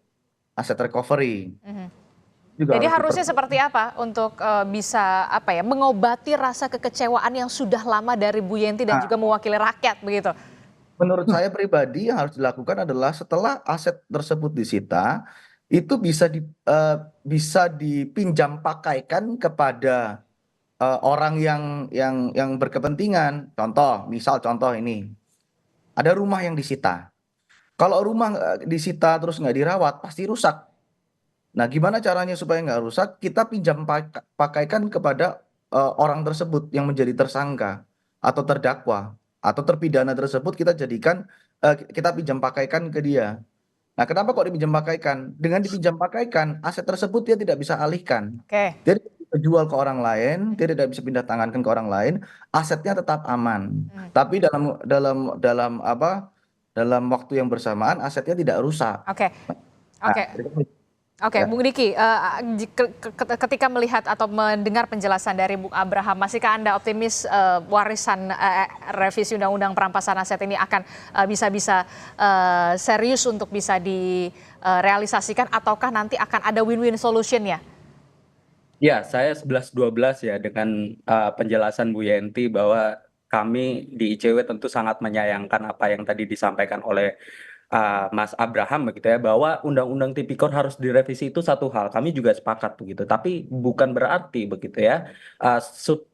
aset recovery. Mhm. Juga Jadi harus harusnya seperti apa untuk bisa mengobati rasa kekecewaan yang sudah lama dari Bu Yenti dan Nah, juga mewakili rakyat begitu? menurut saya pribadi yang harus dilakukan adalah setelah aset tersebut disita, itu bisa dipinjam pakaikan kepada orang yang berkepentingan. Misal contoh ini, ada rumah yang disita. Kalau rumah disita terus nggak dirawat, pasti rusak. Nah, gimana caranya supaya nggak rusak? Kita pinjam pakaikan kepada orang tersebut yang menjadi tersangka atau terdakwa atau terpidana tersebut kita jadikan kita pinjam pakaikan ke dia. Nah, kenapa kok dipinjam pakaikan? Dengan dipinjam pakaikan, aset tersebut dia tidak bisa alihkan. Oke. Dia tidak bisa jual ke orang lain, dia tidak bisa pindah tangankan ke orang lain, asetnya tetap aman. Tapi dalam waktu yang bersamaan asetnya tidak rusak. Oke. Nah, Oke. Oke, ya. Bung Diki, ketika melihat atau mendengar penjelasan dari Bung Abraham, masihkah Anda optimis warisan revisi Undang-Undang Perampasan Aset ini akan bisa serius untuk bisa direalisasikan ataukah nanti akan ada win-win solution-nya? Ya, saya 11-12 ya dengan penjelasan Bu Yenti bahwa kami di ICW tentu sangat menyayangkan apa yang tadi disampaikan oleh Mas Abraham begitu ya, bahwa Undang-Undang Tipikor harus direvisi itu satu hal, kami juga sepakat begitu. Tapi bukan berarti begitu ya,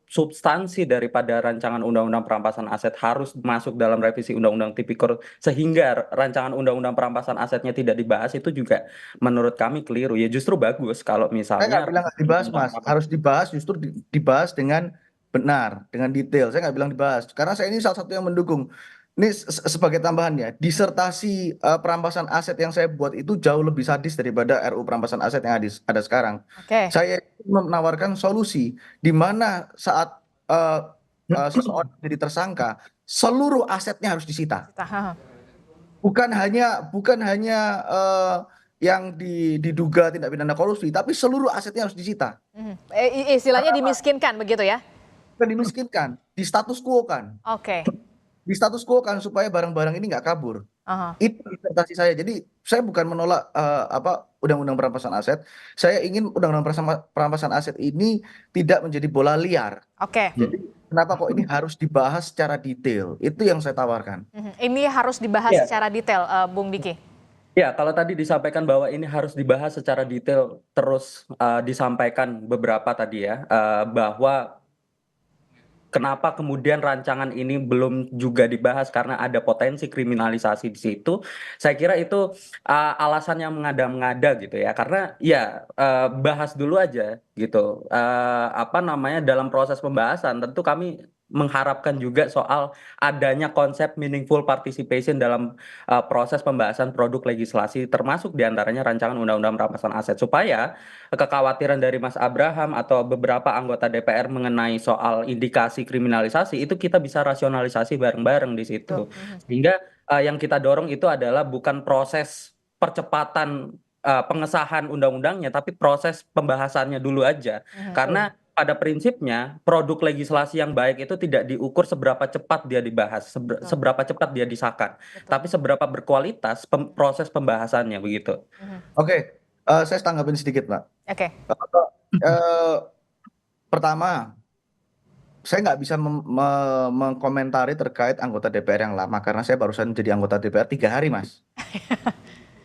substansi daripada rancangan Undang-Undang Perampasan Aset harus masuk dalam revisi Undang-Undang Tipikor sehingga rancangan Undang-Undang Perampasan Asetnya tidak dibahas itu juga menurut kami keliru. Ya justru bagus kalau Saya nggak misalnya bilang nggak dibahas, Mas. Harus dibahas, justru dibahas dengan benar, dengan detail. Saya nggak bilang dibahas, karena saya ini salah satu yang mendukung. Ini sebagai tambahannya, disertasi perampasan aset yang saya buat itu jauh lebih sadis daripada RUU perampasan aset yang ada sekarang. Oke. Saya menawarkan solusi di mana saat seseorang jadi tersangka, seluruh asetnya harus disita. Bukan hanya yang diduga tindak pidana korupsi, tapi seluruh asetnya harus disita. Istilahnya dimiskinkan begitu ya? bukan dimiskinkan, di status quo kan. Oke. Di status quo kan supaya barang-barang ini nggak kabur. Aha. Itu disertasi saya. Jadi saya bukan menolak undang-undang perampasan aset. Saya ingin undang-undang perampasan aset ini tidak menjadi bola liar. Oke. Jadi kenapa kok ini harus dibahas secara detail? Itu yang saya tawarkan. Ini harus dibahas Ya. secara detail, Bung Diki. Ya, kalau tadi disampaikan bahwa ini harus dibahas secara detail, terus disampaikan beberapa tadi ya, bahwa kenapa kemudian rancangan ini belum juga dibahas karena ada potensi kriminalisasi di situ. Saya kira itu alasan yang mengada-ngada gitu ya. Karena ya bahas dulu aja gitu. Dalam proses pembahasan tentu kami mengharapkan juga soal adanya konsep meaningful participation dalam proses pembahasan produk legislasi termasuk diantaranya rancangan undang-undang perampasan aset supaya kekhawatiran dari Mas Abraham atau beberapa anggota DPR mengenai soal indikasi kriminalisasi itu kita bisa rasionalisasi bareng-bareng di situ. Sehingga yang kita dorong itu adalah bukan proses percepatan pengesahan undang-undangnya, tapi proses pembahasannya dulu aja. Karena pada prinsipnya produk legislasi yang baik itu tidak diukur seberapa cepat dia dibahas, seberapa cepat dia disahkan, tapi seberapa berkualitas proses pembahasannya begitu. Oke, saya tanggapin sedikit, Pak. Oke. Pertama, saya nggak bisa mengkomentari terkait anggota DPR yang lama karena saya barusan jadi anggota DPR 3 hari, Mas.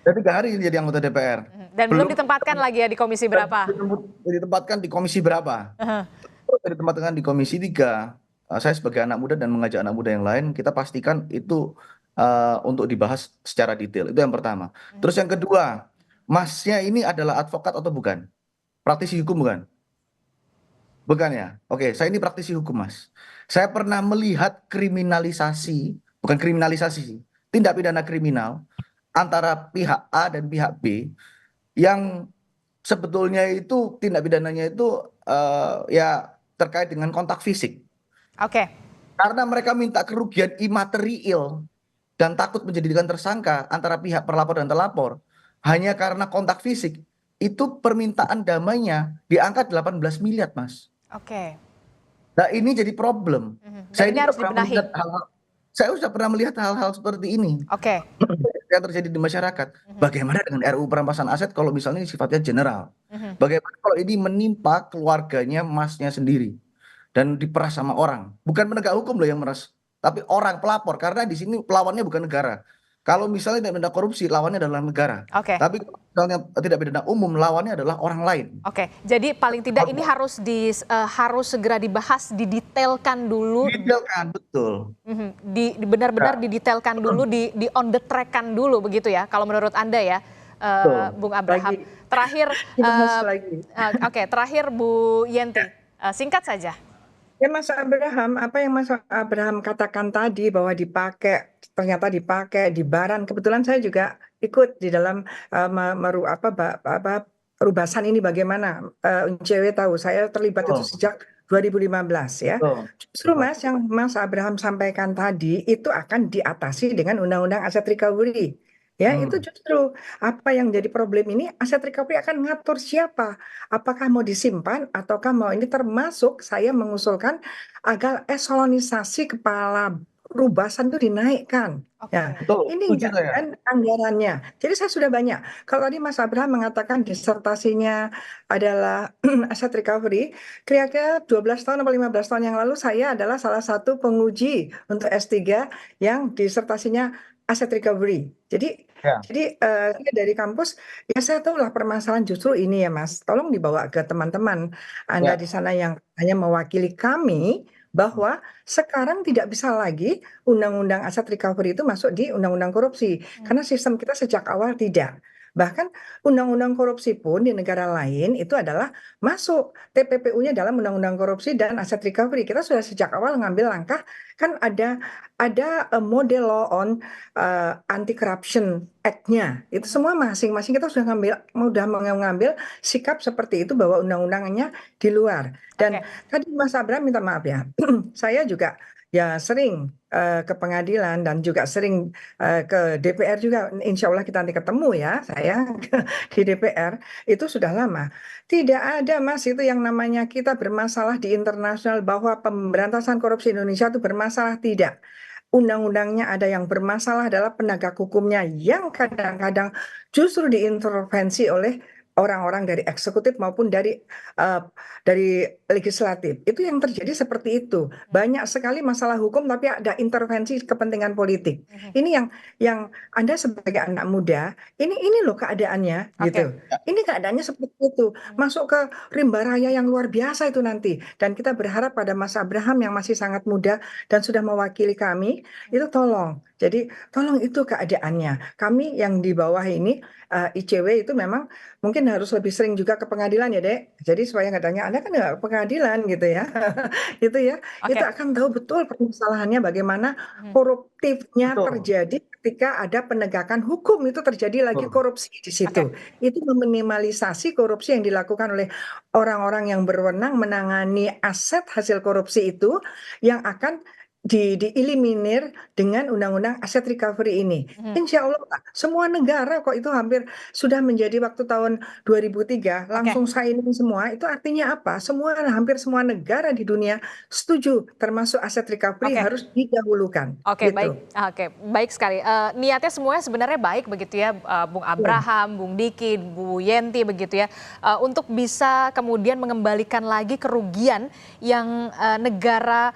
Saya 3 hari jadi anggota DPR. Dan belum ditempatkan lagi ya di komisi berapa? Ditempatkan di komisi berapa? Saya ditempatkan di komisi 3. Saya sebagai anak muda dan mengajak anak muda yang lain, kita pastikan itu untuk dibahas secara detail. Itu yang pertama. Terus yang kedua, Masnya ini adalah advokat atau bukan? Praktisi hukum bukan? Bukan ya? Oke, saya ini praktisi hukum, Mas. Saya pernah melihat kriminalisasi, bukan kriminalisasi, tindak pidana kriminal antara pihak A dan pihak B yang sebetulnya itu tindak pidananya itu ya terkait dengan kontak fisik. Oke. Karena mereka minta kerugian imaterial dan takut menjadikan tersangka antara pihak pelapor dan terlapor hanya karena kontak fisik. Itu permintaan damainya di angka 18 miliar, Mas. Oke. Nah, ini jadi problem. Dan ini harus dibenahi. Saya sudah pernah melihat hal-hal seperti ini. Oke. Yang terjadi di masyarakat. Bagaimana dengan RUU perampasan aset kalau misalnya ini sifatnya general? Bagaimana kalau ini menimpa keluarganya Masnya sendiri dan diperas sama orang? Bukan penegak hukum loh yang meras, tapi orang pelapor karena di sini pelawannya bukan negara. Kalau misalnya tidak pidana korupsi, lawannya adalah negara. Oke. Tapi kalau misalnya tidak pidana umum, lawannya adalah orang lain. Oke. Jadi paling tidak ini harus segera dibahas, didetailkan dulu. Detailkan, betul. Benar-benar didetailkan dulu, di on the track-kan dulu begitu ya. Kalau menurut Anda ya, Bung Abraham. Terakhir, terakhir Bu Yenti, singkat saja. Ya Mas Abraham, apa yang Mas Abraham katakan tadi bahwa ternyata dipakai di Baran. Kebetulan saya juga ikut di dalam perubasan ini bagaimana. UNCW tahu saya terlibat itu sejak 2015 ya. Justru Mas yang Mas Abraham sampaikan tadi itu akan diatasi dengan Undang-Undang Aset Recovery. Ya, itu justru apa yang jadi problem ini, aset recovery akan mengatur siapa, apakah mau disimpan ataukah mau ini, termasuk saya mengusulkan agar eselonisasi kepala rubasan itu dinaikkan. Ya, ini kan anggarannya. Jadi saya sudah banyak. Kalau tadi Mas Abraham mengatakan disertasinya adalah aset recovery, kira-kira 12 tahun atau 15 tahun yang lalu saya adalah salah satu penguji untuk S3 yang disertasinya aset recovery. Jadi dari kampus ya saya tahu lah permasalahan justru ini ya Mas. Tolong dibawa ke teman-teman Anda di sana yang hanya mewakili kami bahwa sekarang tidak bisa lagi undang-undang aset recovery itu masuk di undang-undang korupsi karena sistem kita sejak awal tidak. Bahkan undang-undang korupsi pun di negara lain itu adalah masuk TPPU-nya dalam undang-undang korupsi dan aset recovery. Kita sudah sejak awal ngambil langkah, kan ada model law on anti corruption act-nya. Itu semua masing-masing kita sudah mengambil sikap seperti itu bahwa undang-undangnya di luar. Dan tadi Mas Abraham minta maaf ya. Saya juga ya sering ke pengadilan dan juga sering ke DPR juga. Insya Allah kita nanti ketemu ya, saya di DPR itu sudah lama. Tidak ada Mas itu yang namanya kita bermasalah di internasional bahwa pemberantasan korupsi Indonesia itu bermasalah, tidak. Undang-undangnya ada, yang bermasalah adalah penegak hukumnya yang kadang-kadang justru diintervensi oleh orang-orang dari eksekutif maupun uh, dari legislatif. Itu yang terjadi seperti itu. Banyak sekali masalah hukum tapi ada intervensi kepentingan politik. Ini yang Anda sebagai anak muda, ini loh keadaannya gitu. Ini keadaannya seperti itu. Masuk ke rimba raya yang luar biasa itu nanti. Dan kita berharap pada Mas Abraham yang masih sangat muda dan sudah mewakili kami, itu tolong. Jadi tolong itu keadaannya. Kami yang di bawah ini ICW itu memang mungkin harus lebih sering juga ke pengadilan ya, Dek. Jadi supaya nggak tanya, Anda kan nggak ke pengadilan gitu ya. Itu ya, itu akan tahu betul permasalahannya bagaimana koruptifnya Betul. terjadi ketika ada penegakan hukum, itu terjadi lagi korupsi di situ. Itu meminimalisasi korupsi yang dilakukan oleh orang-orang yang berwenang menangani aset hasil korupsi itu yang akan dieliminir dengan undang-undang aset recovery ini. Insya Allah Pak, semua negara kok itu hampir sudah menjadi waktu tahun 2003 langsung signing semua. Itu artinya apa? Hampir semua negara di dunia setuju termasuk aset recovery harus didahulukan. Baik sekali. Niatnya semuanya sebenarnya baik begitu ya, Bung Abraham, Bung Diki, Bu Yenti begitu ya, untuk bisa kemudian mengembalikan lagi kerugian yang negara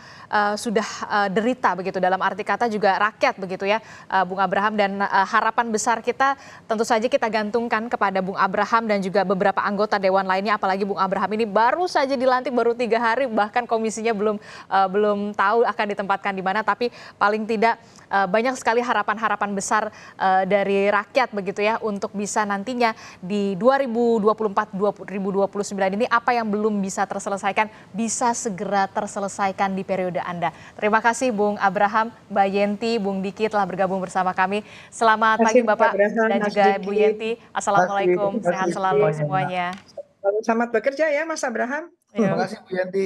sudah derita begitu, dalam arti kata juga rakyat begitu ya, Bung Abraham, dan harapan besar kita tentu saja kita gantungkan kepada Bung Abraham dan juga beberapa anggota dewan lainnya, apalagi Bung Abraham ini baru saja dilantik baru 3 hari, bahkan komisinya belum tahu akan ditempatkan di mana, tapi paling tidak banyak sekali harapan-harapan besar dari rakyat begitu ya untuk bisa nantinya di 2024-2029 ini apa yang belum bisa terselesaikan bisa segera terselesaikan di periode Anda. Terima kasih Bung Abraham, Mbak Yenti, Bung Diki telah bergabung bersama kami. Selamat pagi Bapak dan juga Bu Yenti. Assalamualaikum, sehat selalu semuanya. Selamat bekerja ya Mas Abraham. Terima kasih Bu Yenti.